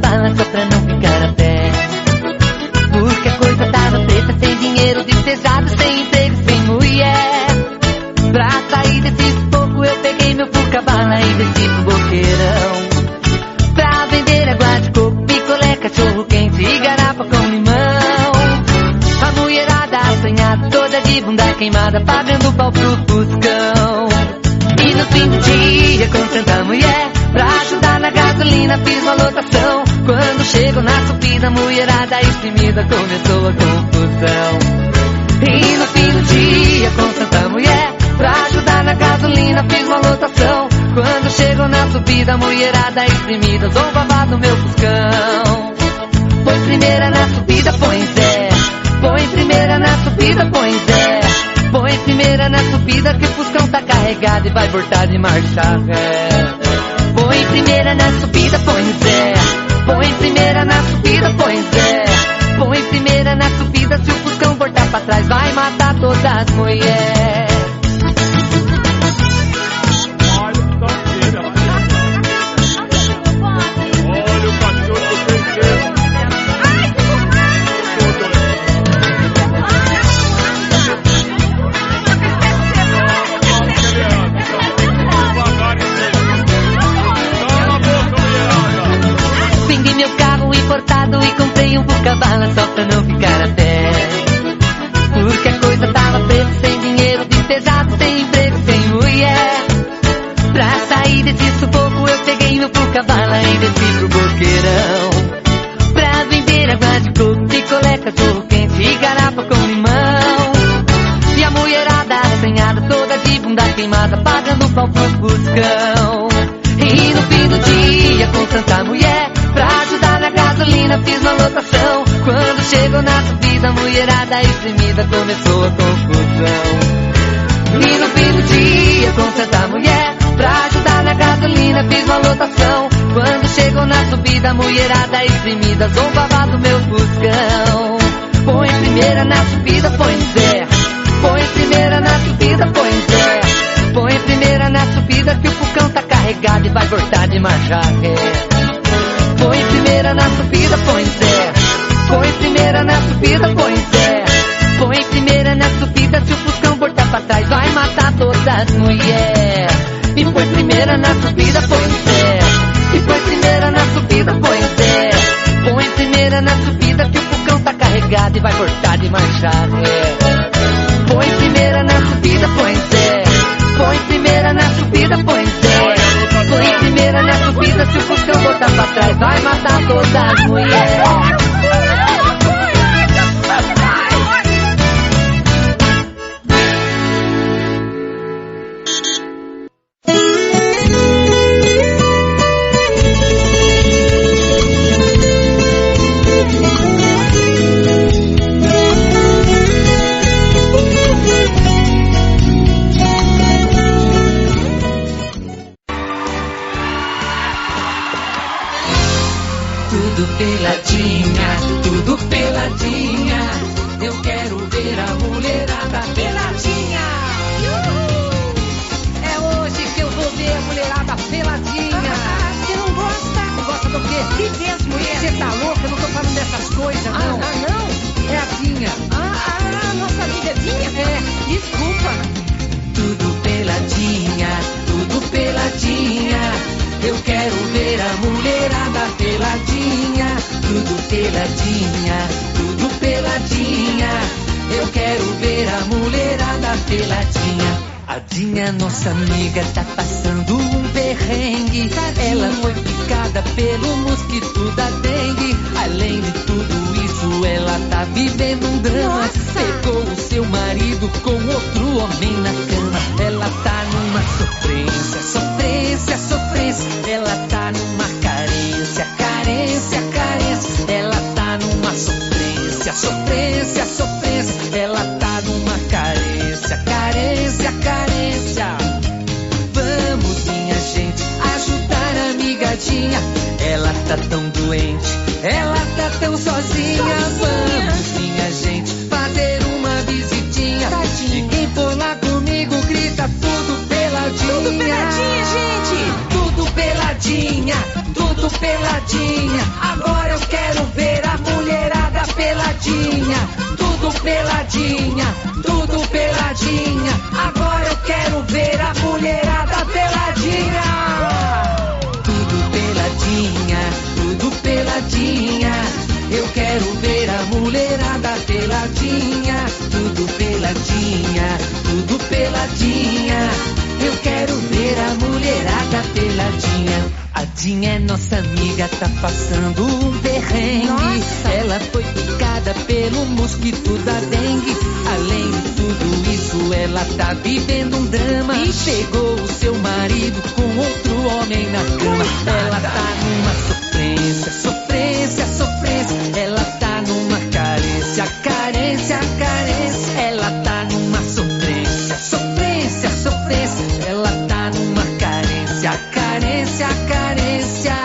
Bala só pra não ficar a pé, porque a coisa tava preta, sem dinheiro, despejado, sem emprego, sem mulher. Pra sair desse sufoco eu peguei meu furca-bala e desci pro boqueirão, pra vender água de coco, picolé, cachorro quente e garrafa com limão. A mulherada assanhada, toda de bunda queimada, pagando pau pro fuscão. E no fim do dia, com tanta mulher pra ajudar na gasolina, fiz uma lotação. Quando chego na subida, mulherada espremida, começou a confusão. E no fim do dia, com tanta mulher pra ajudar na gasolina, fiz uma lotação. Quando chego na subida, mulherada espremida, zomba do meu fuscão. Põe primeira na subida, põe Zé. Põe primeira na subida, põe Zé. Põe primeira na subida que o fuscão tá carregado e vai voltar de marcha ré. Põe primeira na subida, põe Zé. Põe primeira na subida, põe Zé. Põe primeira na subida, se o fuscão voltar pra trás vai matar todas as mulheres. E comprei um furca-bala só pra não ficar a pé, porque a coisa tava preta, sem dinheiro, despejado, sem emprego, sem mulher. Pra sair desse sufoco eu peguei meu furca-bala e desci pro boqueirão, pra vender água de coco, picolé, cachorro quente e garrafa com limão. E a mulherada assanhada, toda de bunda queimada, pagando pau pro fuscão. E no fim do dia, com tanta mulher pra ajudar na gasolina, fiz uma lotação. Quando chegou na subida, mulherada espremida, começou a confusão. E no fim do dia, com tanta mulher pra ajudar na gasolina, fiz uma lotação. Quando chegou na subida, mulherada espremida, zombava do meu fuscão. Põe primeira na subida, põe Zé. Põe primeira na subida, põe Zé. Põe primeira na subida que o fuscão tá carregado e vai voltar de marcha ré. Põe primeira na subida, põe Zé. Põe primeira na subida, põe Zé. Põe primeira na subida, se o fuscão voltar pra trás vai matar todas as mulheres. E põe primeira na subida, põe Zé. E põe primeira na subida, põe Zé. Põe primeira na subida que o fuscão tá carregado e vai voltar de marcha ré. Põe primeira na subida, põe Zé. Põe primeira na subida, põe Zé. Põe primeira na subida, se o fuscão botar pra trás vai matar todas as mulheres. Tudo peladinha, eu quero ver a mulherada peladinha. É hoje que eu vou ver a mulherada peladinha. Você não gosta? Não gosta do quê? De ver as mulheres. Você tá louca? Eu não tô falando dessas coisas, não. Não? É a Dinha. Nossa amiga Dinha? É, desculpa. Tudo peladinha, eu quero ver a mulherada peladinha. Tudo peladinha, eu quero ver a mulherada peladinha. A Dinha, nossa amiga, tá passando um perrengue. Ela foi picada pelo mosquito da dengue. Além de tudo isso, ela tá vivendo um drama. Pegou o seu marido com outro homem na cama. Ela tá numa sofrência. Ela tá numa carência. Ela tá numa sofrência. Ela tá numa carência. doente, ela tá tão sozinha. Vamos, minha gente, fazer uma visitinha. E quem for lá comigo grita tudo peladinha. Tudo peladinha, gente. Tudo peladinha, tudo peladinha. Agora eu quero ver a mulherada peladinha. Tudo peladinha, tudo peladinha. Agora eu quero ver a mulherada peladinha. Tudo peladinha, tudo peladinha. Eu quero ver a mulherada peladinha. Tudo peladinha, tudo peladinha. Eu quero ver a mulherada peladinha. A Dinha é nossa amiga, tá passando um perrengue. Nossa. Ela foi picada pelo mosquito da dengue. Além de tudo isso, ela tá vivendo um drama. Ixi. Pegou o seu marido com outro homem na cama. Ela tá numa sofrência, sofrência, sofrência. Ela tá numa carência, carência, carência. Ela tá numa sofrência, sofrência, sofrência. Ela tá numa carência, carência, carência.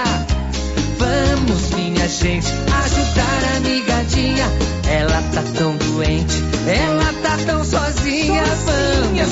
Vamos, minha gente, ajudar a amigadinha. Ela tá tão doente, ela tá tão sozinha. Vamos, minha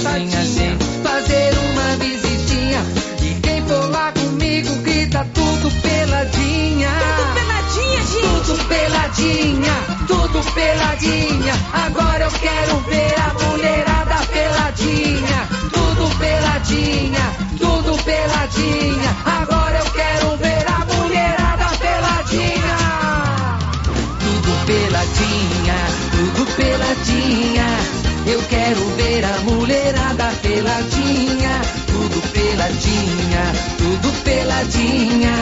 gente, fazer uma visitinha. E quem for lá comigo grita tudo peladinha. Tudo peladinha, gente. Tudo peladinha, tudo peladinha. Agora eu quero ver a mulherada peladinha. Tudo peladinha, tudo peladinha. Agora eu quero ver a mulherada peladinha. Tudo peladinha, tudo peladinha. Eu quero ver a mulherada peladinha. Tudo peladinha, tudo peladinha.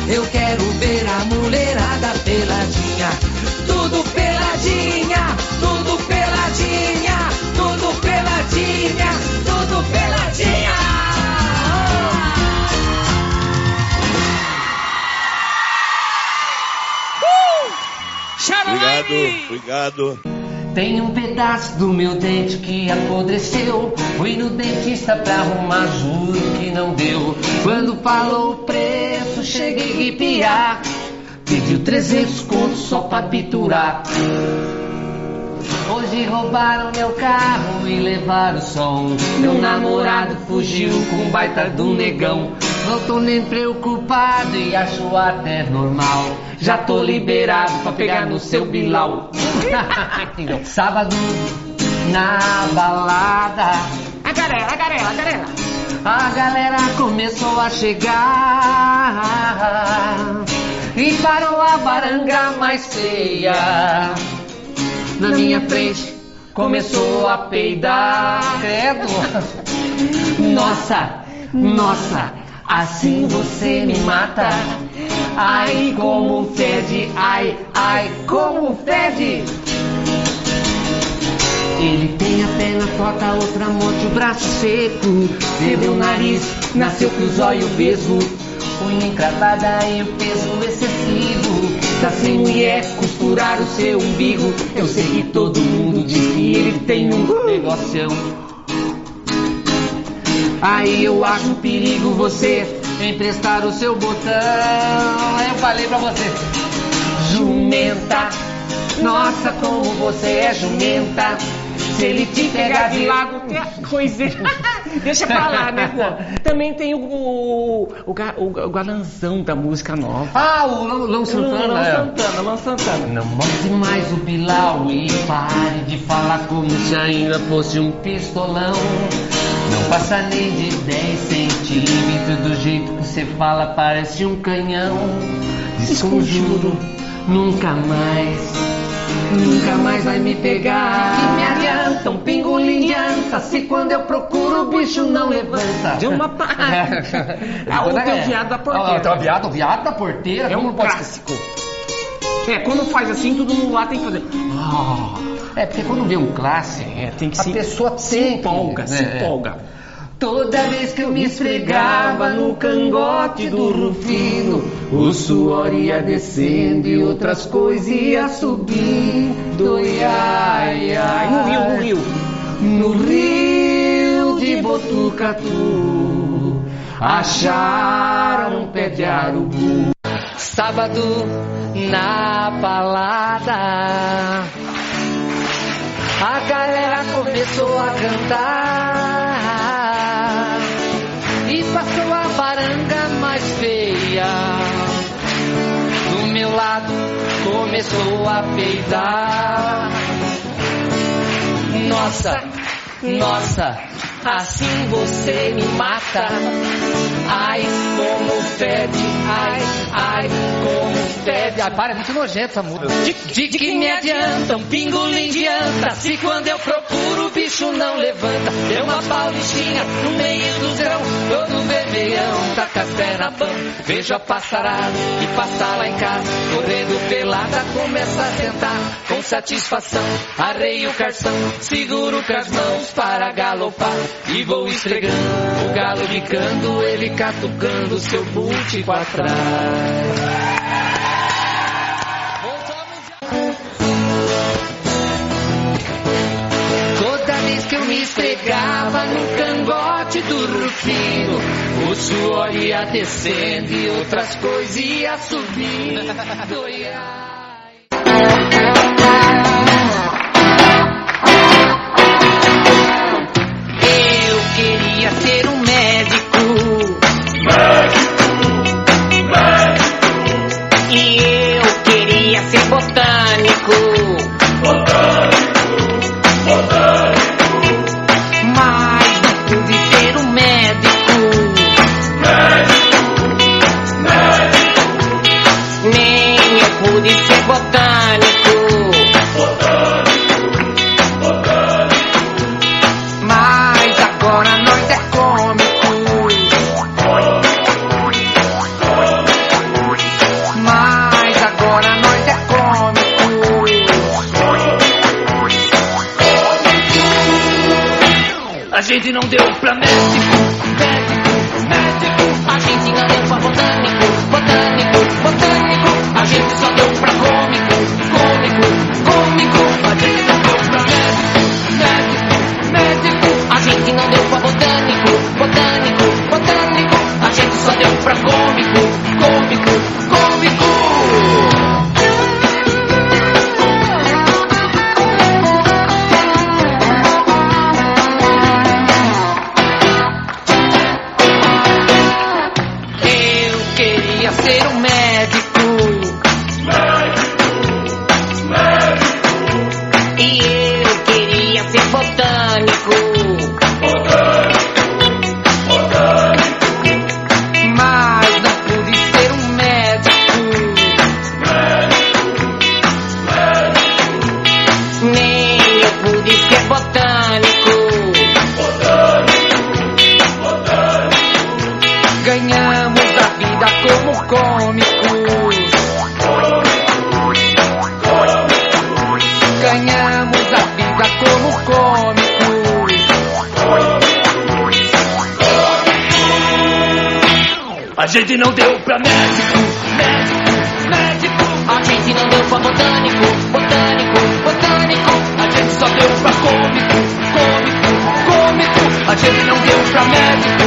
Eu quero ver a mulherada peladinha. Tudo peladinha, tudo peladinha. Tudo peladinha, tudo peladinha. Obrigado. Tem um pedaço do meu dente que apodreceu. Fui no dentista pra arrumar, juro que não deu. Quando falou o preço, cheguei a arrepiar. Pediu 300 contos só pra piturar. Hoje roubaram meu carro e levaram o som. Meu namorado fugiu com um baita do negão. Não tô nem preocupado e acho até normal. Já tô liberado pra pegar no seu bilau. Sábado na balada. A galera. A galera começou a chegar e parou a baranga mais feia. Na minha frente começou a peidar. Credo. Nossa, assim você me mata. Ai, como fede, ai, como fede. Ele tem a perna torta, a outra morte, o braço seco. Teve o nariz, nasceu com os olhos obeso. Unha encravada e o peso excessivo. Tá sem mulher, costurar o seu umbigo. Eu sei que todo mundo diz que ele tem um negocião. Aí eu acho um perigo você emprestar o seu botão. Eu falei pra você, jumenta. Nossa, como você é jumenta. Se ele te pegar de lago, Coisa. Deixa pra lá, né, pô? Também tem o galanzão da música nova. Ah, o Lão Santana. Lão Santana. Não mostre mais o Bilal e pare de falar como se ainda fosse um pistolão. Não passa nem de 10 centímetros. Do jeito que você fala parece um canhão. Desconjuro, nunca mais vai me pegar. E me adianta um pingolim de anta. Se quando eu procuro o bicho não levanta. De uma pá. O teu viado da porteira. O viado da porteira. É um clássico. Quando faz assim, todo mundo lá tem que fazer. Porque quando vê um clássico, tem que a pessoa se empolga. Toda vez que eu me esfregava no cangote do Rufino, o suor ia descendo e outras coisas ia subindo. Ai, No rio. No rio de Botucatu, acharam um pé de arubu. sábado na balada, a galera começou a cantar e passou a baranga mais feia. Do meu lado começou a peidar. Nossa, nossa, assim você me mata. Ai, como fede, ai, ai, como fede. Ai, para, é muito nojento essa música. De que me adianta um pingolim de anta, se quando eu procuro o bicho não levanta. Deu uma paulistinha no meio do grão, todo vermelhão, taca as pés na pão. Vejo a passarada que passa lá em casa, correndo pelada, começa a sentar com satisfação. Arreio o carção, seguro com as mãos para galopar e vou esfregando o galo bicando, ele catucando seu bútico atrás. Toda vez que eu me esfregava no cangote do Rufino, o suor ia descendo e outras coisas ia subindo. Eu queria ser um médico. E eu queria ser botânico. Mas não pude ser um médico. Nem eu pude ser botânico. Mas agora nós é cômico. Mas agora nós é cômico. A gente não deu pra médico, médico. A gente não deu pra botânico, botânico. A gente só deu pra cômico. A gente não deu pra médico. A gente não deu pra botânico. A gente só deu pra cômico. Eu queria ser um médico. E eu queria ser botânico. Mas não pude ser um médico. Nem eu pude ser botânico. Ganhamos a vida como cômicos. Ganhamos a vida como cômicos. A gente não deu pra médico. A gente não deu pra botânico. A gente só deu pra cômico. A gente não deu pra médico.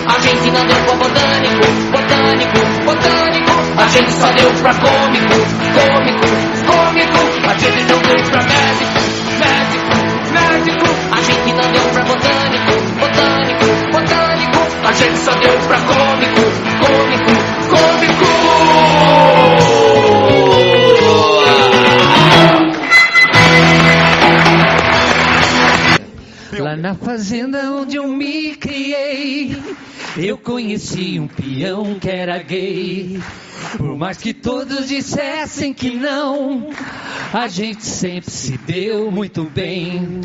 A gente não deu pra botânico. A gente só deu pra cômico. A gente não deu pra médico. A gente não deu pra botânico. A gente só deu pra cômico. Lá na fazenda onde eu me criei, eu conheci um peão que era gay. Por mais que todos dissessem que não, a gente sempre se deu muito bem.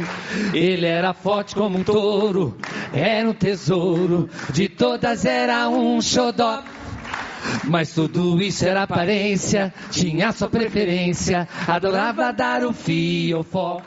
Ele era forte como um touro, era um tesouro, de todas era um xodó. Mas tudo isso era aparência, tinha sua preferência, adorava dar o fiofó.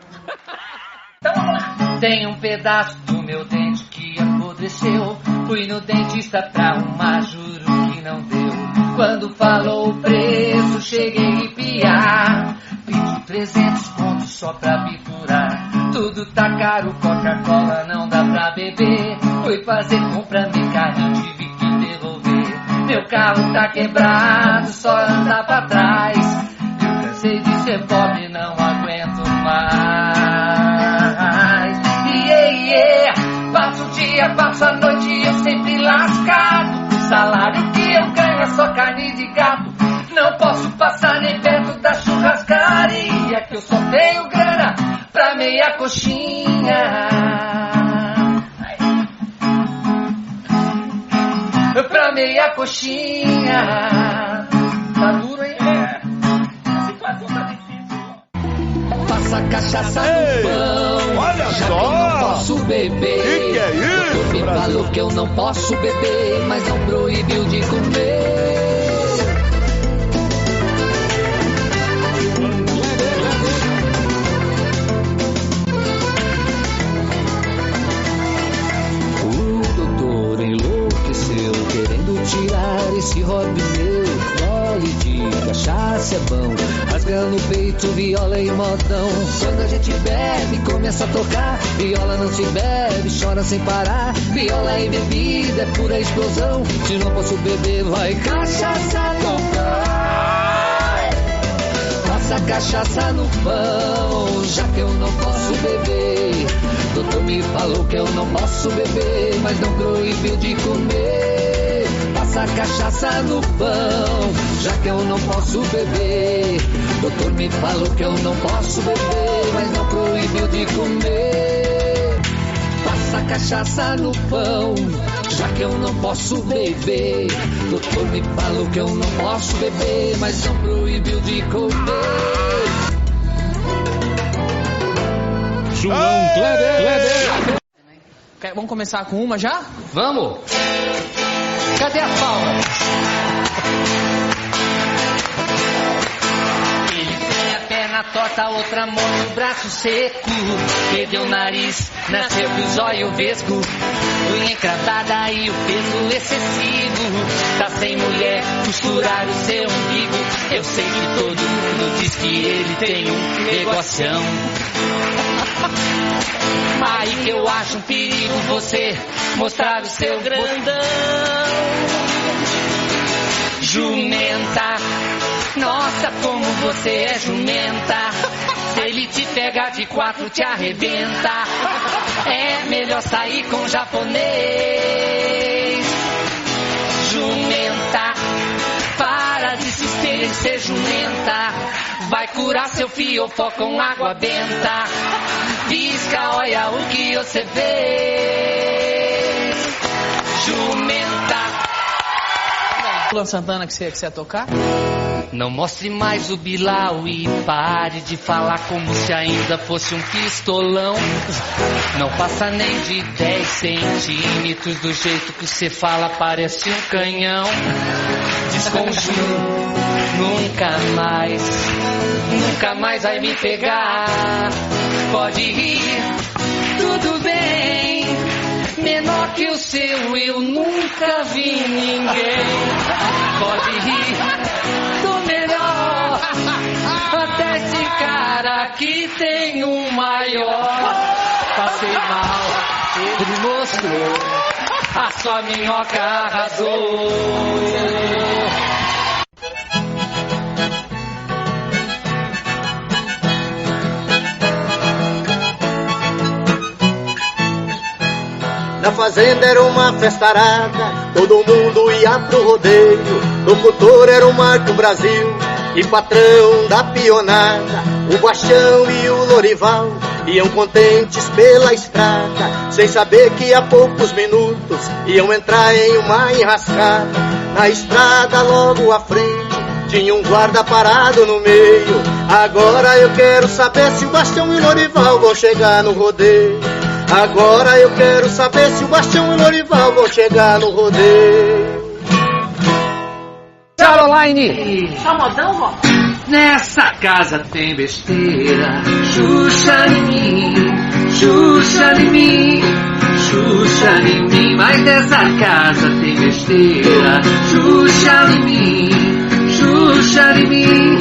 Tem um pedaço do meu dente que apodreceu, fui no dentista pra arrumar, juro que não deu. Quando falou o preço, cheguei a arrepiar. Pedi 300 contos só pra biturar. Tudo tá caro, Coca-Cola não dá pra beber. Fui fazer compra no carrinho, tive que devolver. Meu carro tá quebrado, só anda pra trás. Eu cansei de ser pobre, não aguento mais. Passo o dia, passo a noite, eu sempre lascado. O salário que eu ganho é só carne de gato. Não posso passar nem perto da churrascaria, que eu só tenho grana pra meia coxinha. Pra meia coxinha. Tá duro, hein? A situação tá difícil. Passa cachaça no pão. Olha já só. que eu não posso beber. Que é isso, me Brasil? falou que eu não posso beber, mas não proibiu de comer. Tirar esse hobby meu, gole de cachaça é bom. Rasgando o peito, viola e modão. Quando a gente bebe, começa a tocar. Viola não se bebe, chora sem parar. Viola e bebida é pura explosão. Se não posso beber, vai cachaça no pão. Passa cachaça no pão, já que eu não posso beber. Doutor me falou que eu não posso beber, mas não proibiu de comer. Passa cachaça no pão, já que eu não posso beber. Doutor me falou que eu não posso beber, mas não proibiu de comer. Passa cachaça no pão, já que eu não posso beber. Doutor me falou que eu não posso beber, mas não proibiu de comer. João Kleber. Vamos começar com uma já? Vamos! Cadê a palma? Ele tem a perna torta, a outra mão no braço seco. Perdeu o nariz, nasceu com o zóio vesgo. Unha encravada e o peso excessivo. Tá sem mulher, costurar o seu umbigo. Eu sei que todo mundo diz que ele tem um negoção. Aí que eu acho um perigo você mostrar o seu grandão. Jumenta, nossa, como você é jumenta. Se ele te pegar de 4, te arrebenta. É melhor sair com japonês. Jumenta, para de se ser jumenta. Vai curar seu fiofó com água benta. Pisca, olha o que você vê. Jumenta. Luan Santana que você ia tocar? Não mostre mais o Bilal e pare de falar como se ainda fosse um pistolão. Não passa nem de 10 centímetros, do jeito que você fala parece um canhão. Desconjuro, nunca mais vai me pegar. Pode rir, tudo bem. Menor que o seu eu nunca vi ninguém. Pode rir, tô melhor. Até esse cara aqui tem um maior. Passei mal, ele mostrou. A sua minhoca arrasou. Na fazenda era uma festarada, todo mundo ia pro rodeio. Locutor era o Marco Brasil e patrão da pionada. O Baixão e o Lorival iam contentes pela estrada, sem saber que a poucos minutos iam entrar em uma enrascada. Na estrada logo à frente tinha um guarda parado no meio. Agora eu quero saber se o Baixão e o Lorival vão chegar no rodeio. Agora eu quero saber se o Baixão e o Lorival vão chegar no rodeio. Caroline! Só modão, vó? Nessa casa tem besteira. Xuxa em mim, Xuxa em mim, Xuxa em mim. Mas nessa casa tem besteira. Xuxa em mim, Xuxa em mim,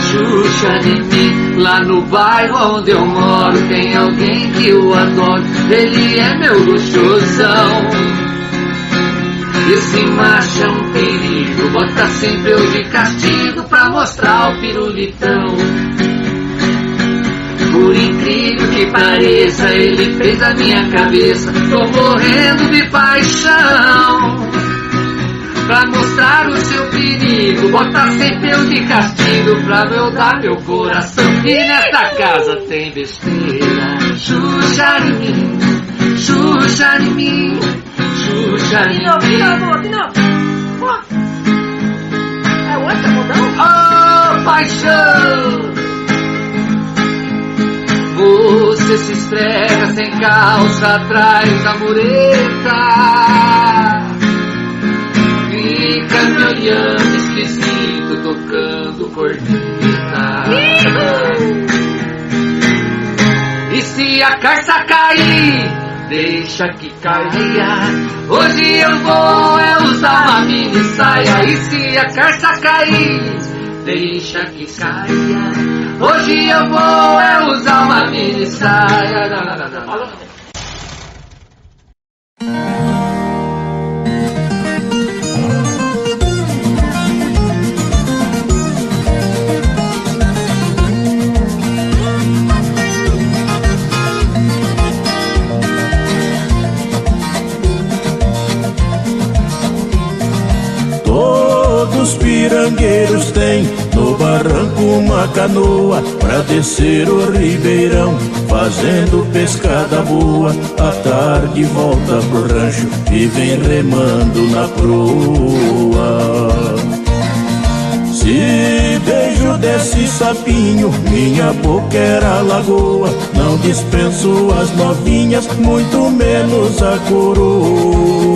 Xuxa em mim. Lá no bairro onde eu moro tem alguém que eu adoro. Ele é meu luxosão. Esse macho é um perigo, bota sempre eu de castigo pra mostrar o pirulitão. Por incrível que pareça, ele fez a minha cabeça, tô morrendo de paixão. Pra mostrar o seu perigo, bota sempre eu de castigo pra eu dar meu coração. E nesta casa tem besteira. Xuxa em mim, Xuxa em mim, Xuxa em mim. De novo. É outra, mudão? Oh, paixão! Você se esfrega sem calça atrás da mureta, fica me olhando esquisito, tocando corneta. E se a carça cair, deixa que caia. Hoje eu vou usar uma mini saia. E se a carça cair, deixa que caia. Hoje eu vou usar uma mini saia. Todos pirangueiros têm no barranco uma canoa pra descer o ribeirão, fazendo pescada boa. À tarde volta pro rancho e vem remando na proa. Se beijo desse sapinho, minha boca era lagoa. Não dispenso as novinhas, muito menos a coroa.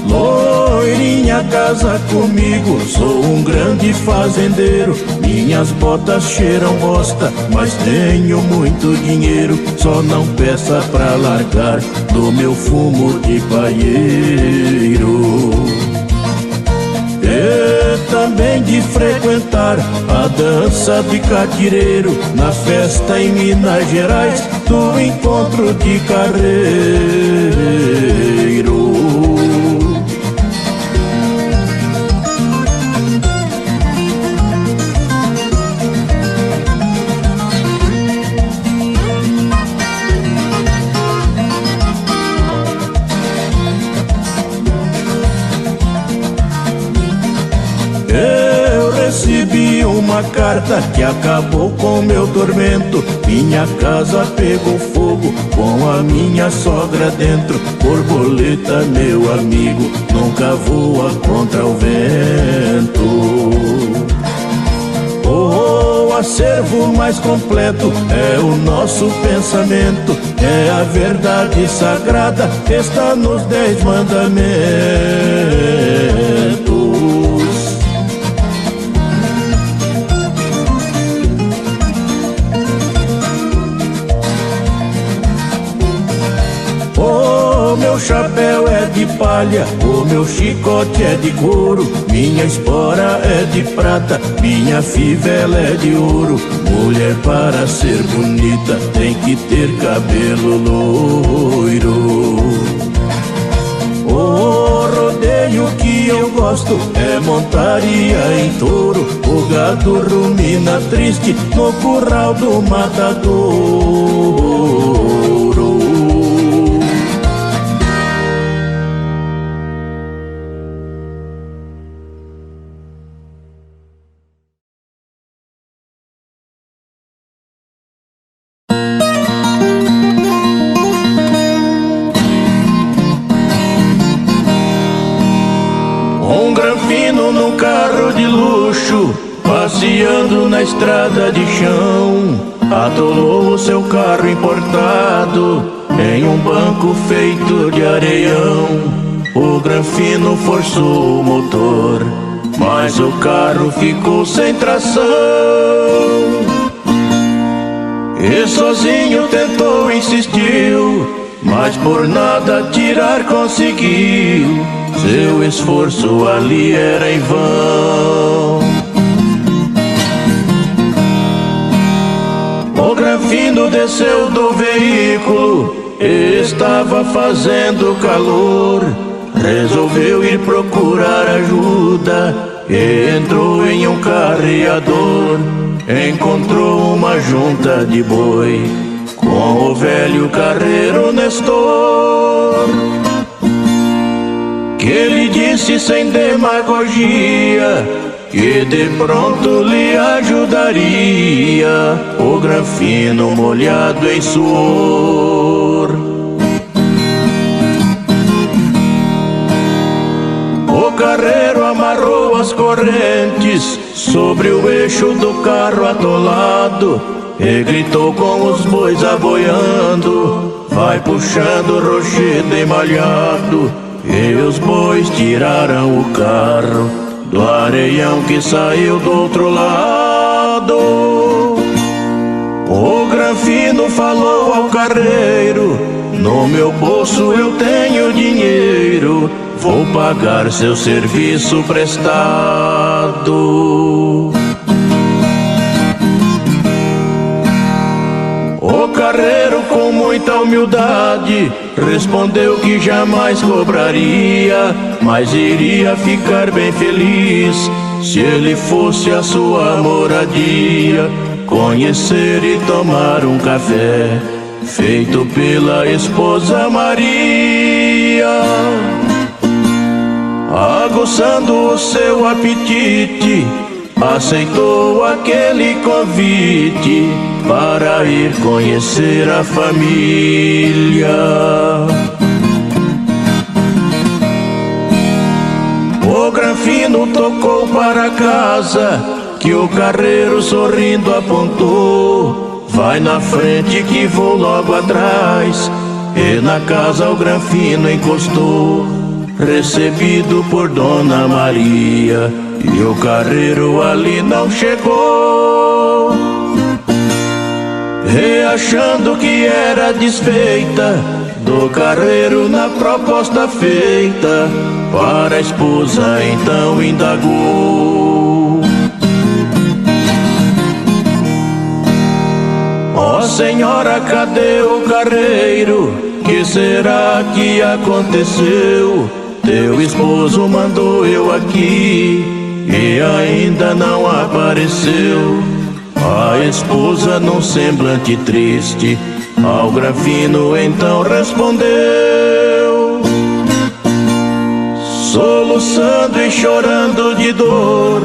Loirinha, casa comigo, sou um grande fazendeiro. Minhas botas cheiram bosta, mas tenho muito dinheiro. Só não peça pra largar do meu fumo de paieiro. E também de frequentar a dança de catireiro, na festa em Minas Gerais do encontro de carreiro. Recebi uma carta que acabou com meu tormento. Minha casa pegou fogo com a minha sogra dentro. Borboleta, meu amigo, nunca voa contra o vento. O acervo mais completo é o nosso pensamento. É a verdade sagrada, está nos 10 mandamentos. O meu chapéu é de palha, o meu chicote é de couro, minha espora é de prata, minha fivela é de ouro. Mulher, para ser bonita tem que ter cabelo loiro. O rodeio que eu gosto é montaria em touro. O gado rumina triste no curral do matadouro. Um granfino num carro de luxo, passeando na estrada de chão, atolou o seu carro importado em um banco feito de areião. O granfino forçou o motor, mas o carro ficou sem tração. E sozinho tentou, insistiu, mas por nada tirar conseguiu. Seu esforço ali era em vão. menino desceu do veículo, estava fazendo calor. Resolveu ir procurar ajuda, entrou em um carreador. Encontrou uma junta de boi com o velho carreiro Nestor, que lhe disse sem demagogia que de pronto lhe ajudaria, o granfino molhado em suor. O carreiro amarrou as correntes sobre o eixo do carro atolado e gritou com os bois aboiando: vai puxando o rochedo emalhado. E os bois tiraram o carro do areião que saiu do outro lado. O granfino falou ao carreiro: no meu bolso eu tenho dinheiro, vou pagar seu serviço prestado. O carreiro, com muita humildade, respondeu que jamais cobraria, mas iria ficar bem feliz se ele fosse a sua moradia, conhecer e tomar um café feito pela esposa Maria. Aguçando o seu apetite, aceitou aquele convite para ir conhecer a família. O granfino tocou para casa, que o carreiro sorrindo apontou: vai na frente que vou logo atrás. E na casa o granfino encostou, recebido por Dona Maria, e o carreiro ali não chegou. E achando que era desfeita do carreiro na proposta feita, para a esposa então indagou: ó senhora, cadê o carreiro? Que será que aconteceu? Teu esposo mandou eu aqui e ainda não apareceu. A esposa, num semblante triste, ao granfino então respondeu, soluçando e chorando de dor: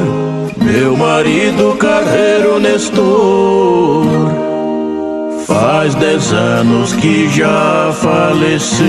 meu marido carreiro Nestor faz 10 anos que já faleceu.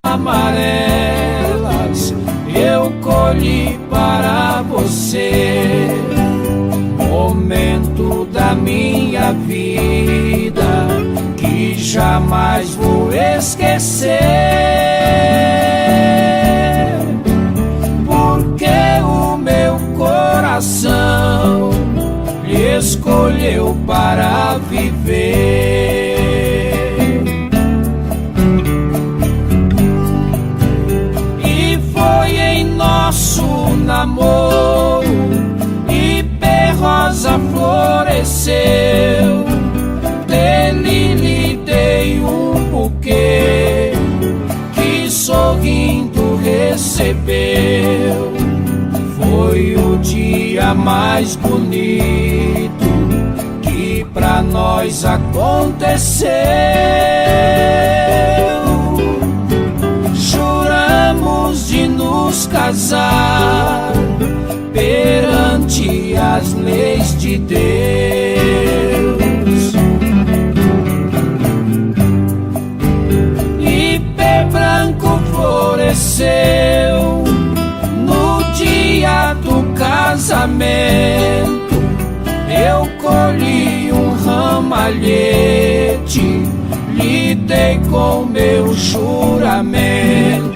Amarelas eu colhi para você, momento da minha vida que jamais vou esquecer, porque o meu coração lhe escolheu para viver. Nosso namoro, Ipê rosa floresceu, dele lhe dei um buquê que sorrindo recebeu. Foi o dia mais bonito que pra nós aconteceu. Juramos de nos casar perante as leis de Deus. Ipê branco floresceu no dia eu colhi um ramalhete, lhe dei com meu juramento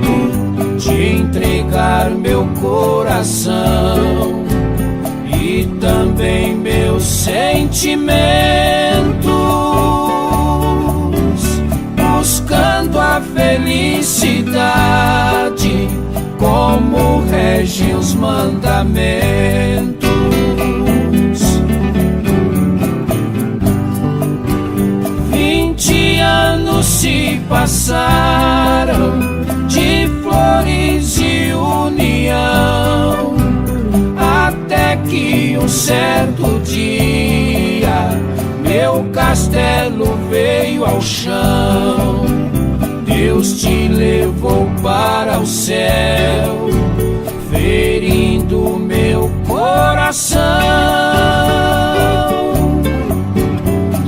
de entregar meu coração e também meus sentimentos, buscando a felicidade como regem os mandamentos. 20 anos se passaram de flores e união, até que um certo dia meu castelo veio ao chão. Deus te levou para o céu, ferindo meu coração.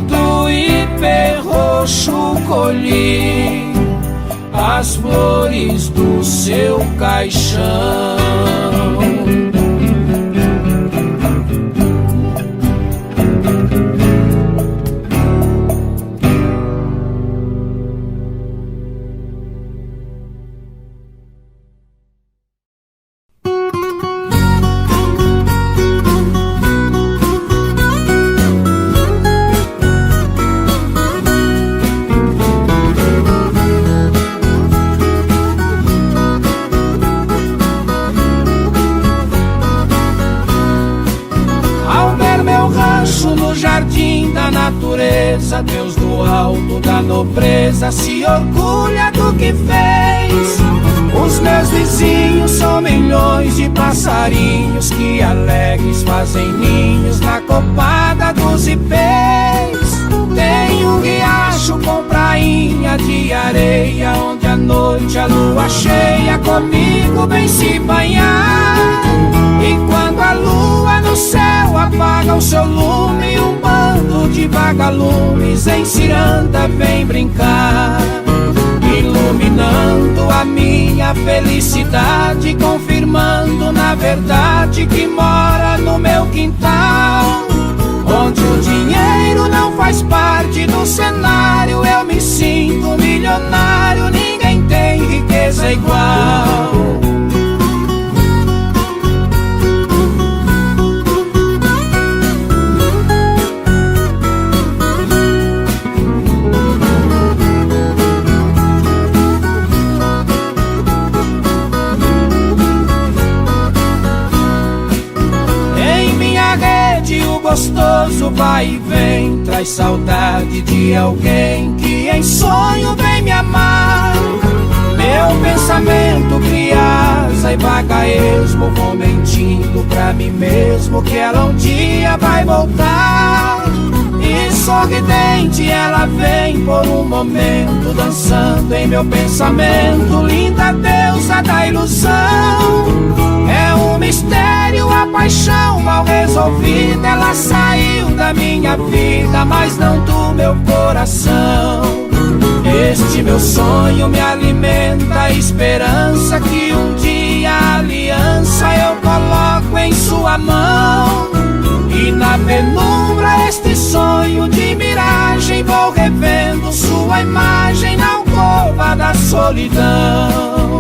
Do ipê roxo colhi as flores do seu caixão. Deus do alto da nobreza se orgulha do que fez. Os meus vizinhos são milhões de passarinhos que alegres fazem ninhos na copada dos ipês. Tem um riacho com prainha de areia, onde à noite a lua cheia comigo vem se banhar. E quando a lua no céu apaga o seu lume, um bando de vagalumes em ciranda vem brincar, iluminando a minha felicidade, confirmando na verdade que mora no meu quintal. Onde o dinheiro não faz parte do cenário, eu me sinto milionário, ninguém tem riqueza igual. Gostoso vai e vem, traz saudade de alguém que em sonho vem me amar. Meu pensamento cria asa e vaga esmo, vou mentindo pra mim mesmo que ela um dia vai voltar. E sorridente ela vem por um momento, dançando em meu pensamento, linda deusa da ilusão. É um mistério a paixão mal resolvida, ela saiu da minha vida, mas não do meu coração. Este meu sonho me alimenta a esperança que um dia a aliança eu coloco em sua mão. E na penumbra este sonho de miragem vou revendo sua imagem na alcova da solidão.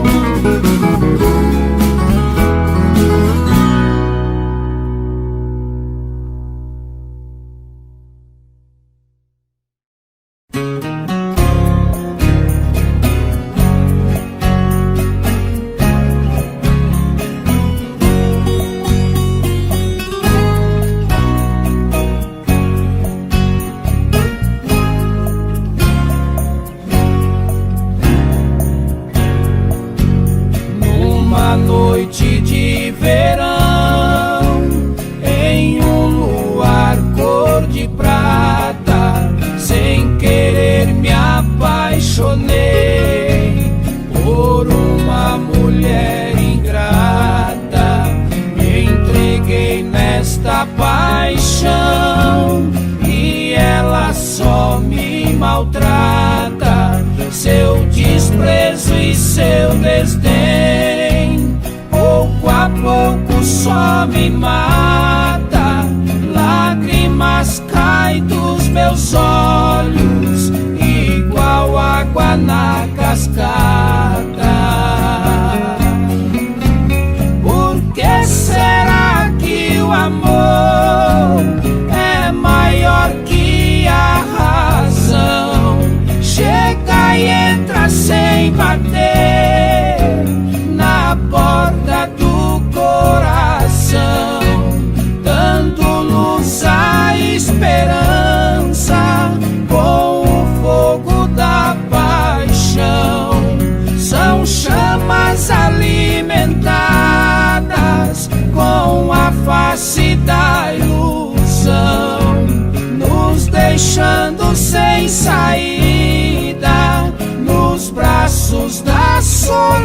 maltrata, seu desprezo e seu desdém, pouco a pouco só me mata. Lágrimas lágrimas caem dos meus olhos, igual água na cascata. Por que será que o amor é maior que a razão? Chega e entra sem bater na porta do coração, dando luz à esperança com o fogo da paixão. São chamas alimentadas com a face da ilusão, nos deixando sem saída nos braços da solidão.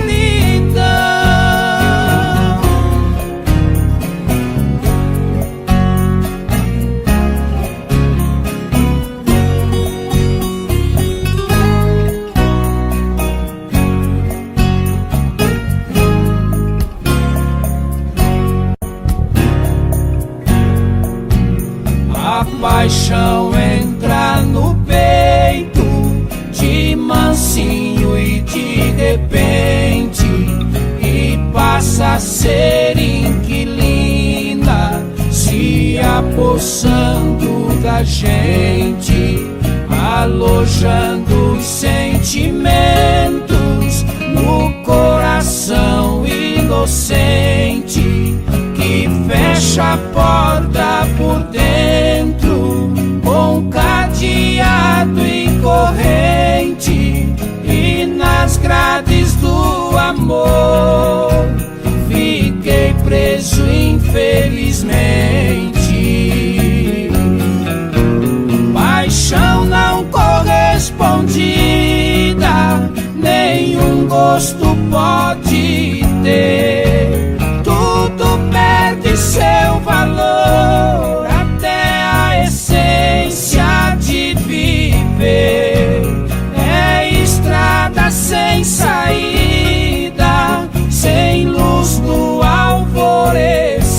A paixão entra no peito de mansinho e de repente, e passa a ser inquilina, se apossando da gente, alojando os sentimentos no coração inocente, que fecha a porta por dentro com cadeado e corrente, e nas grades do amor fiquei preso infelizmente. Paixão não correspondida, nenhum gosto pode ter, tudo perde seu valor, até a essência de viver. É estrada sem saída, sem luz no alvorecer.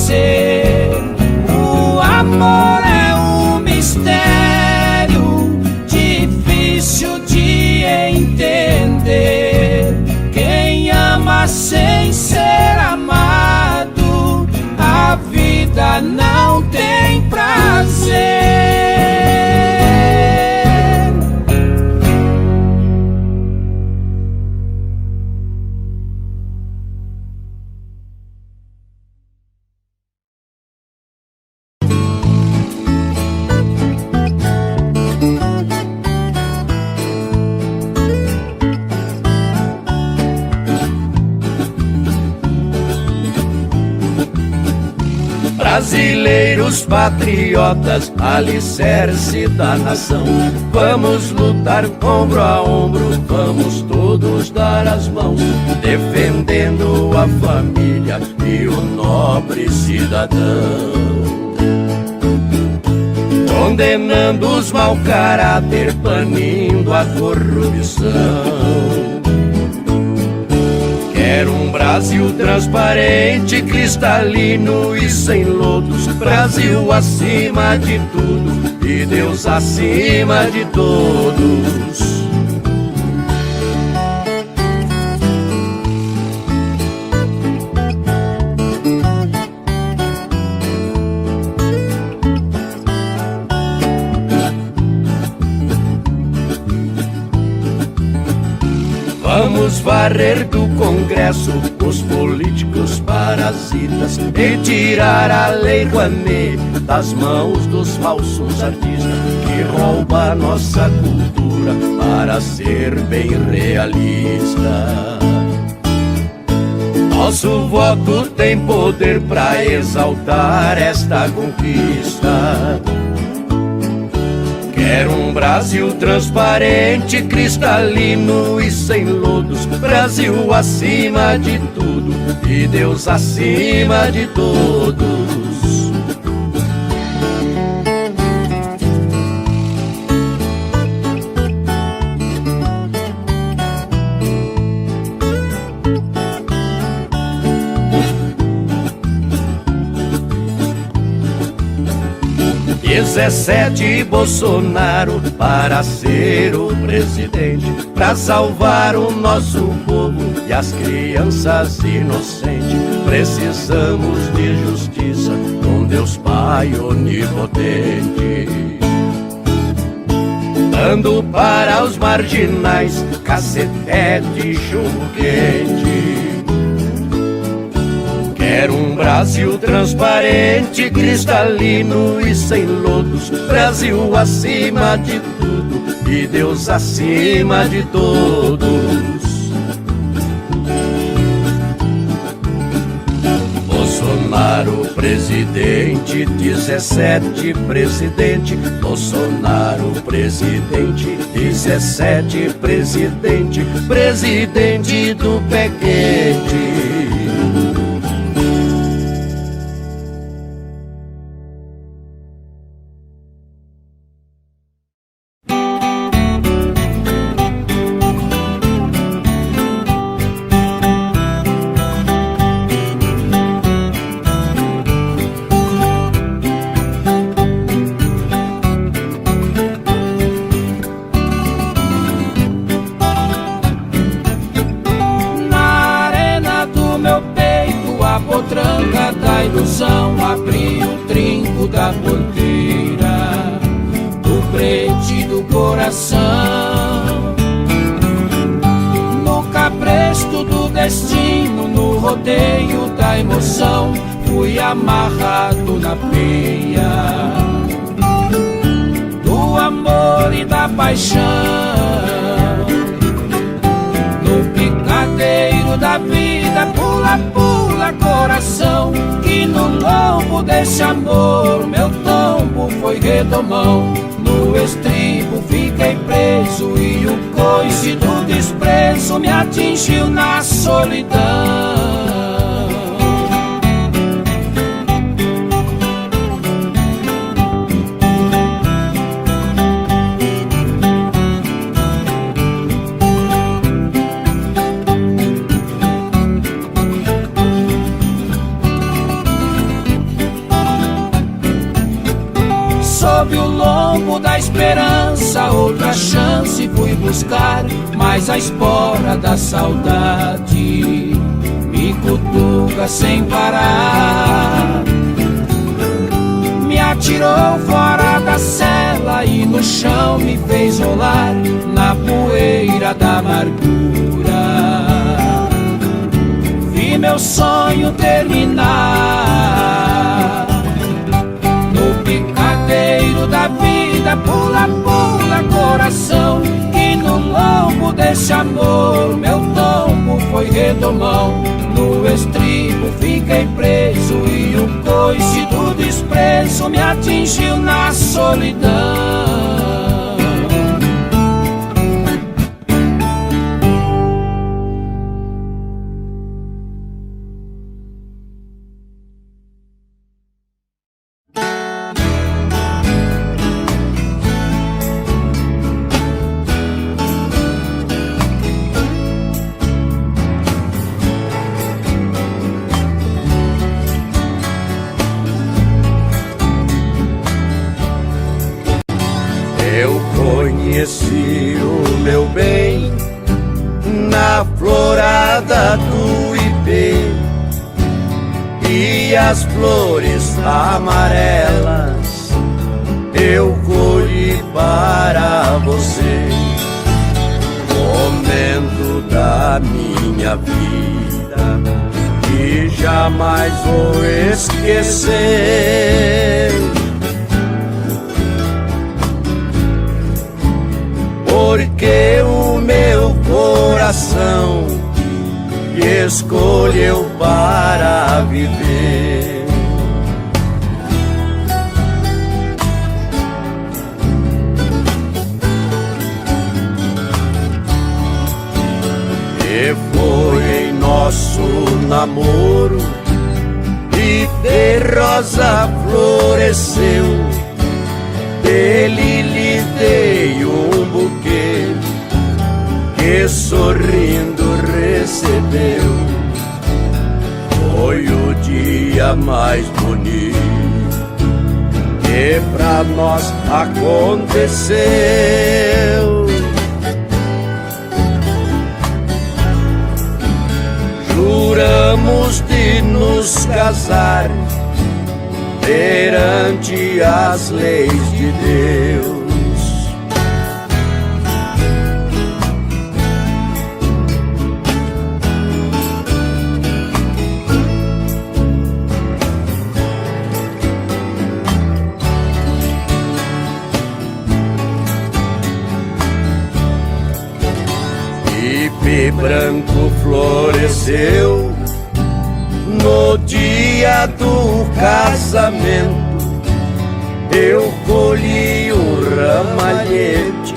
O amor é um mistério difícil de entender. Quem ama sem ser amado, a vida não tem prazer. Brasileiros patriotas, alicerce da nação, vamos lutar ombro a ombro, vamos todos dar as mãos, defendendo a família e o nobre cidadão, condenando os mau caráter, banindo a corrupção. Quero um Brasil transparente, cristalino e sem lodos, Brasil acima de tudo e Deus acima de todos. Vamos varrer do Congresso os políticos parasitas e tirar a Lei Rouanet das mãos dos falsos artistas que roubam nossa cultura para ser bem realista. Nosso voto tem poder para exaltar esta conquista. Quero um Brasil transparente, cristalino e sem lodos, Brasil acima de tudo e Deus acima de todos. 17 Bolsonaro para ser o presidente, pra salvar o nosso povo e as crianças inocentes. Precisamos de justiça com Deus Pai onipotente, dando para os marginais cacetete e chumbo quente. Quero um Brasil transparente, cristalino e sem lodos, Brasil acima de tudo e Deus acima de todos. Bolsonaro presidente, 17 presidente, Bolsonaro presidente, 17 presidente, presidente do pé quente. Abri o trinco da porteira do prete do coração. No cabresto do destino, no rodeio da emoção, fui amarrado na peia do amor e da paixão. No picadeiro da vida, pula, pula coração, que no lombo desse amor meu tombo foi redomão. No estribo fiquei preso e o coice do desprezo me atingiu na solidão. Sob o lombo da esperança, outra chance fui buscar, mas a espora da saudade me cutuca sem parar. Me atirou fora da cela e no chão me fez rolar na poeira da amargura. Vi meu sonho terminar no picadeiro da vida, pula, pula coração, que no lombo desse amor meu tombo foi redomão. No estribo fiquei preso e o coice do desprezo me atingiu na solidão. Conheci o meu bem na florada do ipê, e as flores amarelas eu colhi para você. Momento da minha vida que jamais vou esquecer, porque o meu coração escolheu para viver. E foi em nosso namoro e de rosa floresceu, dele lhe dei um buquê que sorrindo recebeu. Foi o dia mais bonito que pra nós aconteceu. Juramos de nos casar perante as leis de Deus. Ipe branco floresceu no dia do casamento. Eu colhi um ramalhete,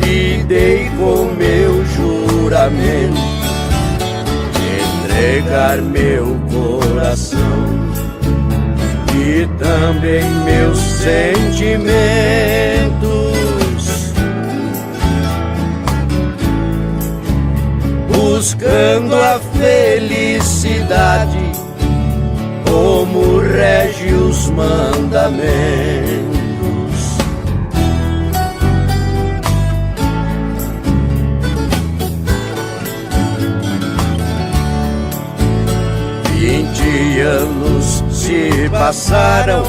lhe dei com meu juramento entregar meu coração e também meus sentimentos, buscando a felicidade como rege os mandamentos. 20 anos se passaram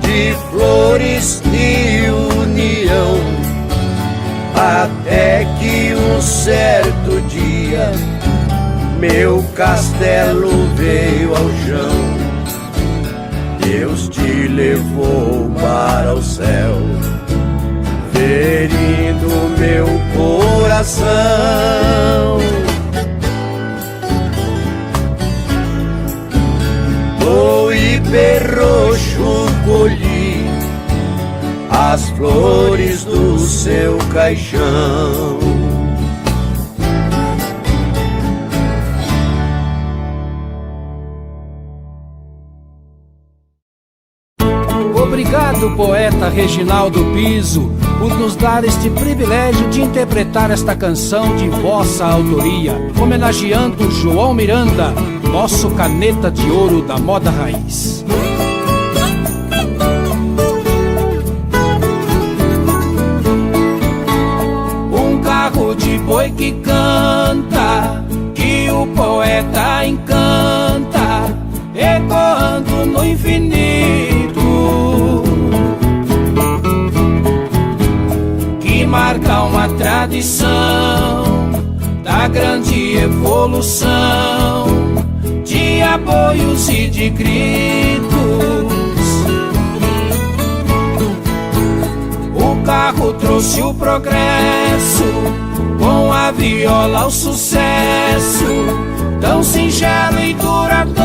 de flores e união, até que um certo dia meu castelo veio ao chão. Deus te levou para o céu, ferindo meu coração. Do Ipe roxo colhi as flores do seu caixão. Obrigado, poeta Reginaldo Piso, por nos dar este privilégio de interpretar esta canção de vossa autoria, homenageando João Miranda, nosso caneta de ouro da moda raiz. Um carro de boi que canta, que o poeta encanta, ecoando no infinito, que marca uma tradição da grande evolução de apoios e de gritos. O carro trouxe o progresso, com a viola o sucesso, tão singelo e duradouro.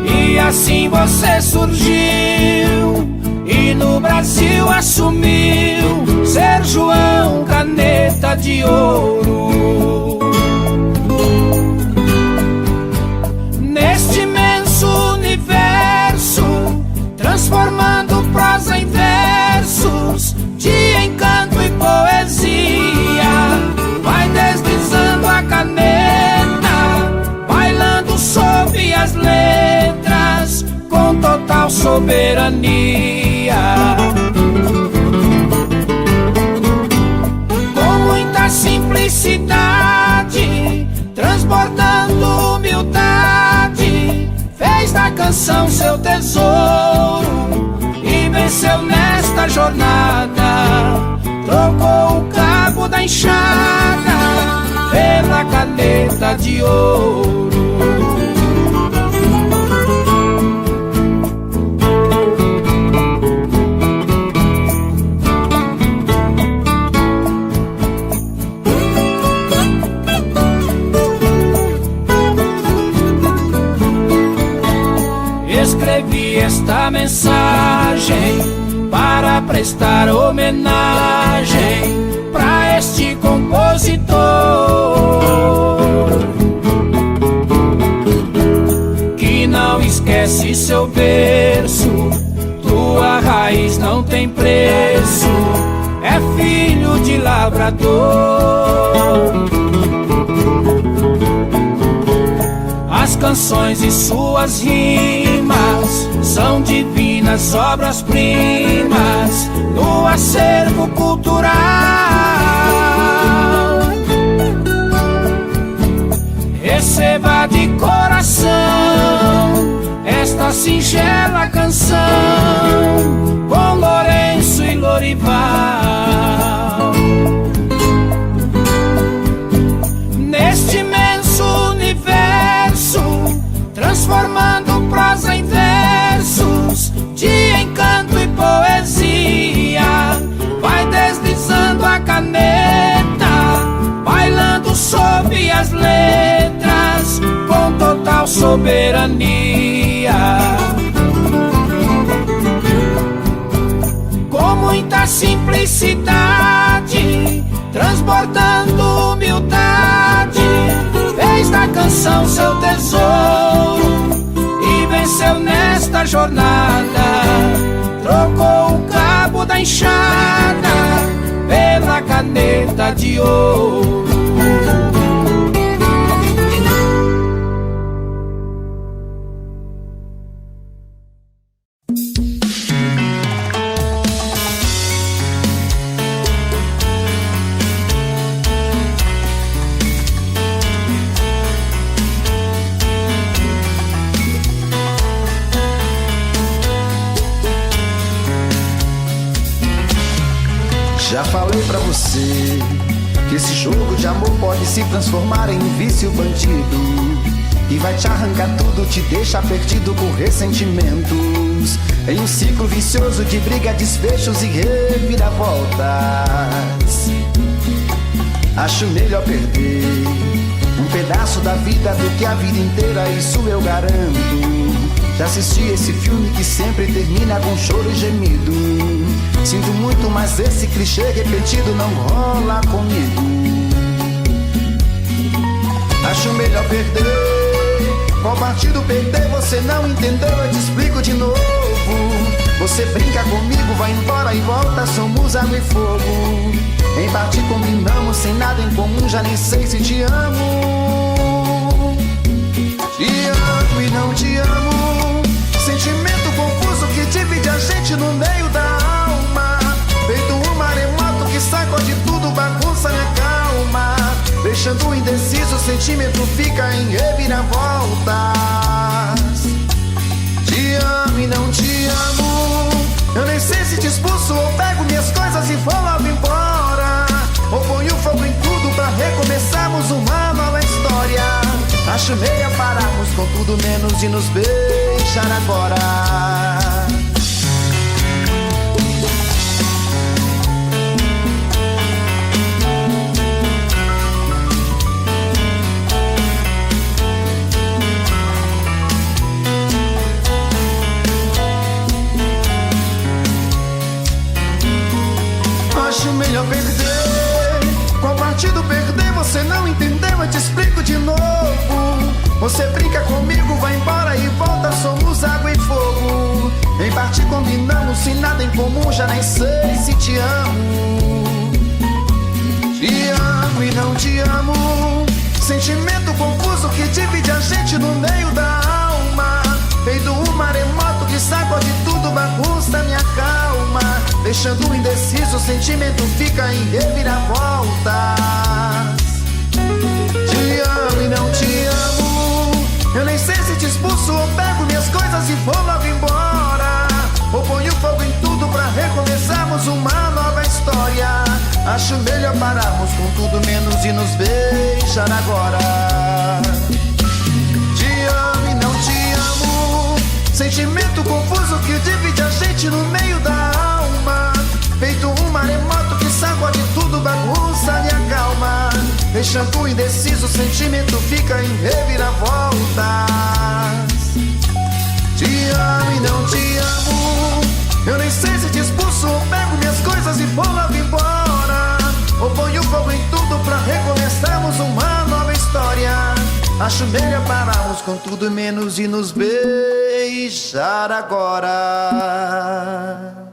E assim você surgiu e no Brasil assumiu ser João Caneta de Ouro. Neste imenso universo, transformando prosa em versos de encanto e poesia, vai deslizando a caneta, bailando sob as letras com total soberania. Com muita simplicidade, transbordando humildade, fez da canção seu tesouro e venceu nesta jornada. Trocou o cabo da enxada pela caneta de ouro. Escrevi esta mensagem para prestar homenagem para este compositor, que não esquece seu berço, tua raiz não tem preço, é filho de lavrador. As canções e suas rimas são divinas obras-primas do acervo cultural. Receba de coração esta singela canção com Lourenço e Lorival. Neste imenso universo, transformando prosa em versos de encanto e poesia, vai deslizando a caneta, bailando sob as letras com total soberania. Com muita simplicidade, transbordando humildade, fez da canção seu tesouro e venceu nesta jornada. Trocou o cabo da enxada pela caneta de ouro. Já falei pra você que esse jogo de amor pode se transformar em um vício bandido, e vai te arrancar tudo, te deixar perdido com ressentimentos, em um ciclo vicioso de briga, desfechos e reviravoltas. Acho melhor perder um pedaço da vida do que a vida inteira, isso eu garanto. Já assisti esse filme que sempre termina com choro e gemido. Sinto muito, mas esse clichê repetido não rola comigo. Acho melhor perder. Qual partido perder? Você não entendeu, eu te explico de novo. Você brinca comigo, vai embora e volta, somos água e fogo. Em parte combinamos, sem nada em comum, já nem sei se te amo. Te amo e não te amo. Sentimento confuso que divide a gente no meio da alma. Feito um maremoto que sacode tudo, bagunça minha calma. Deixando indeciso, o sentimento fica em reviravoltas. Te amo e não te amo. Eu nem sei se te expulso ou pego minhas coisas e vou logo embora, ou ponho fogo em tudo pra recomeçarmos uma nova história. Acho melhor pararmos com tudo menos de nos beijar agora. Acho melhor perder. Qual partido perder? Você não entendeu, eu te explico de novo. Você brinca comigo, vai embora e volta, somos água e fogo. Em parte combinamos, sem nada em comum, já nem sei se te amo. Te amo e não te amo. Sentimento confuso que divide a gente no meio da alma. Feito um maremoto que sacode tudo, bagunça minha calma. Deixando indeciso, o sentimento fica em reviravoltas. Te amo e não te amo. Eu nem sei se te expulso ou pego minhas coisas e vou logo embora, ou ponho fogo em tudo pra recomeçarmos uma nova história. Acho melhor pararmos com tudo menos de nos beijar agora. Te amo e não te amo. Sentimento confuso que divide a gente no meio da alma. Feito um maremoto que sacode tudo, bagunça minha calma. Deixando indeciso, o sentimento fica em reviravoltas. Te amo e não te amo. Eu nem sei se te expulso ou pego minhas coisas e vou logo embora, ou ponho fogo em tudo pra recomeçarmos uma nova história. Acho melhor pararmos com tudo menos de nos beijar agora.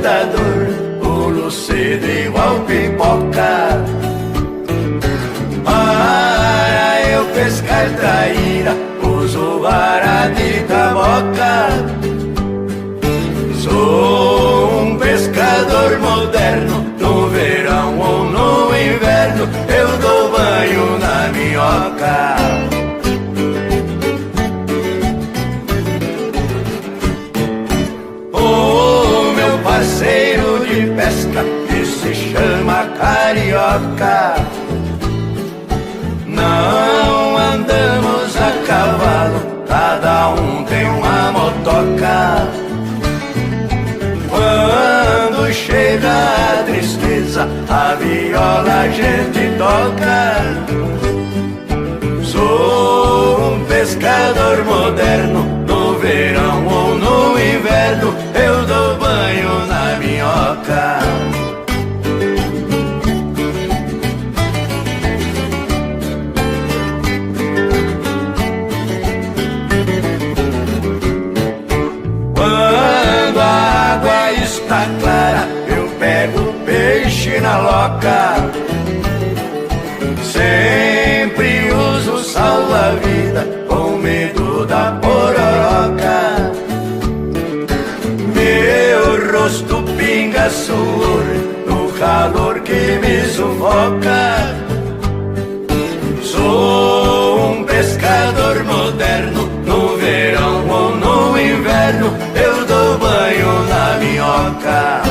despertador, pulo cedo igual pipoca. Para eu pescar traíra, uso vara de taboca. Sou um pescador moderno, no verão ou no inverno, eu dou banho na minhoca. O meu parceiro de pesca, que se chama Carioca. Não andamos a cavalo, cada um tem uma motoca. Quando chega a tristeza, a viola a gente toca. Sou um pescador moderno, no verão ou no inverno, eu dou banho na minhoca. Quando a água está clara, eu pego peixe na loca. Sempre uso salva-vida, com medo da pororoca. Meu rosto pinga suor, no calor que me sufoca. Sou um pescador moderno, no verão ou no inverno, eu dou banho na minhoca.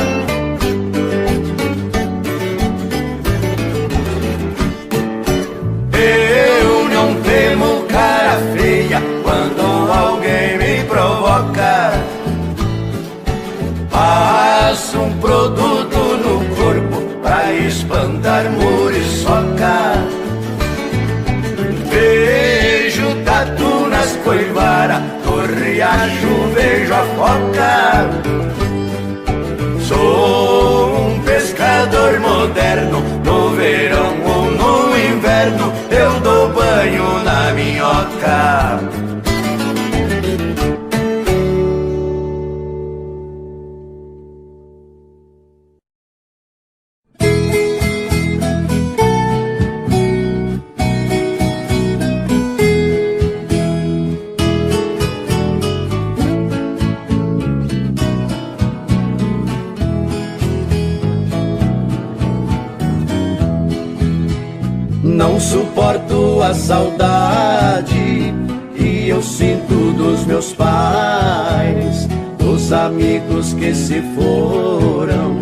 Eu não temo cara feia quando alguém me provoca. Passo um produto no corpo pra espantar muriçoca. Vejo tatu nas coivaras, no riacho vejo a foca. Sou um pescador moderno, no verão ou no inverno, eu dou banho na minhoca. Não suporto a saudade que eu sinto dos meus pais, dos amigos que se foram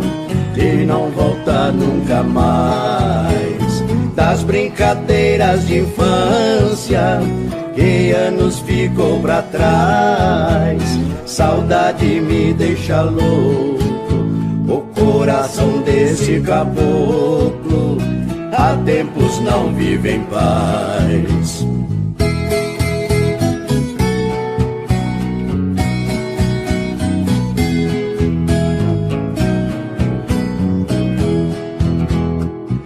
e não voltar nunca mais, das brincadeiras de infância que anos ficou pra trás. Saudade me deixa louco, o coração desse caboclo há tempos não vive em paz.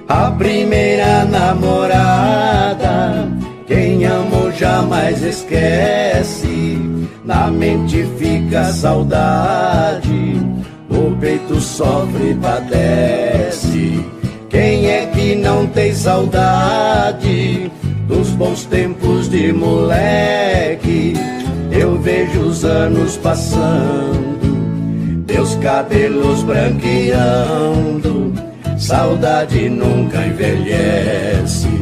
A primeira namorada, quem amou jamais esquece. Na mente fica a saudade, o peito sofre e padece. Quem é que não tem saudade dos bons tempos de moleque? Eu vejo os anos passando, teus cabelos branqueando, saudade nunca envelhece.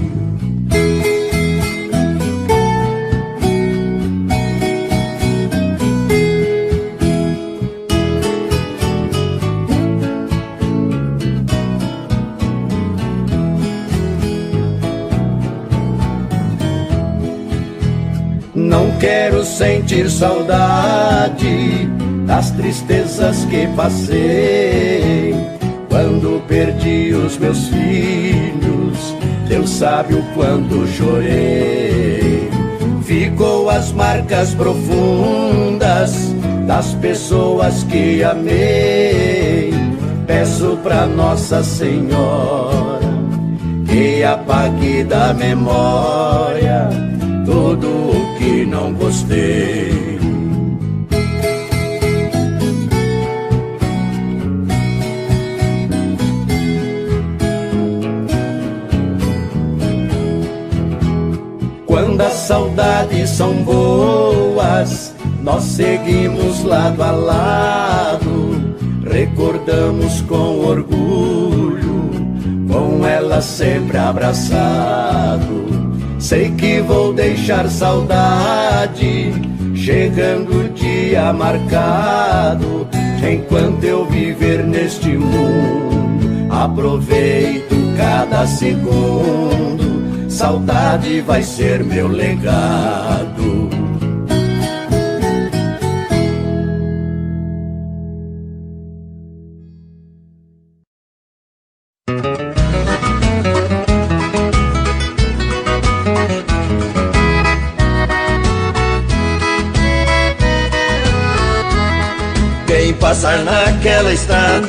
Não quero sentir saudade das tristezas que passei quando perdi os meus filhos. Deus sabe o quanto chorei. Ficou as marcas profundas das pessoas que amei. Peço pra Nossa Senhora que apague da memória tudo o que não gostei. quando as saudades são boas, nós seguimos lado a lado, recordamos com orgulho, com ela sempre abraçado. Sei que vou deixar saudade, chegando o dia marcado. Enquanto eu viver neste mundo, aproveito cada segundo, saudade vai ser meu legado. Quem passar naquela estrada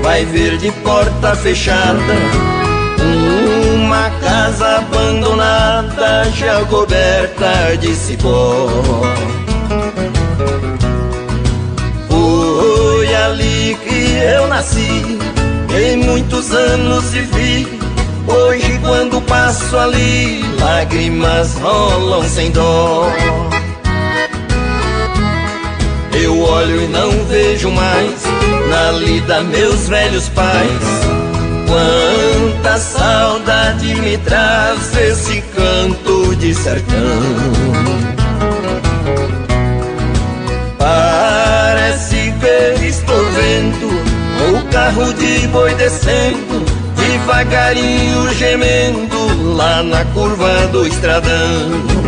vai ver de porta fechada uma casa abandonada, já coberta de cipó. Foi ali que eu nasci, em muitos anos vivi. Hoje quando passo ali, lágrimas rolam sem dó. Eu olho e não vejo mais na lida meus velhos pais. Quanta saudade me traz esse canto de sertão. Parece que estou vendo o carro de boi descendo, devagarinho gemendo lá na curva do estradão.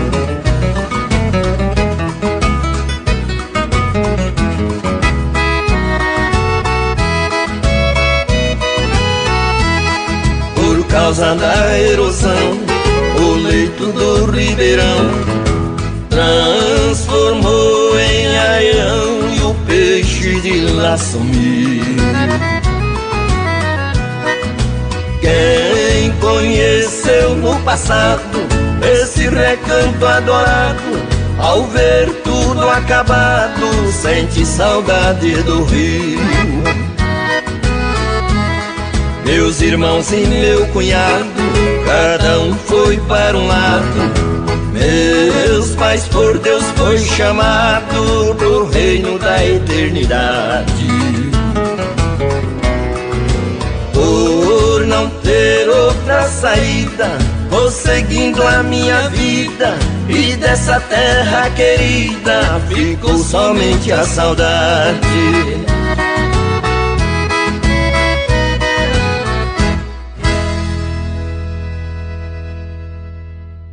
Por causa da erosão, o leito do ribeirão transformou em aião e o peixe de lá sumiu. Quem conheceu no passado esse recanto adorado, ao ver tudo acabado, sente saudade do rio. Meus irmãos e meu cunhado, cada um foi para um lado. Meus pais por Deus foi chamado pro reino da eternidade. Por não ter outra saída, vou seguindo a minha vida, e dessa terra querida ficou somente a saudade.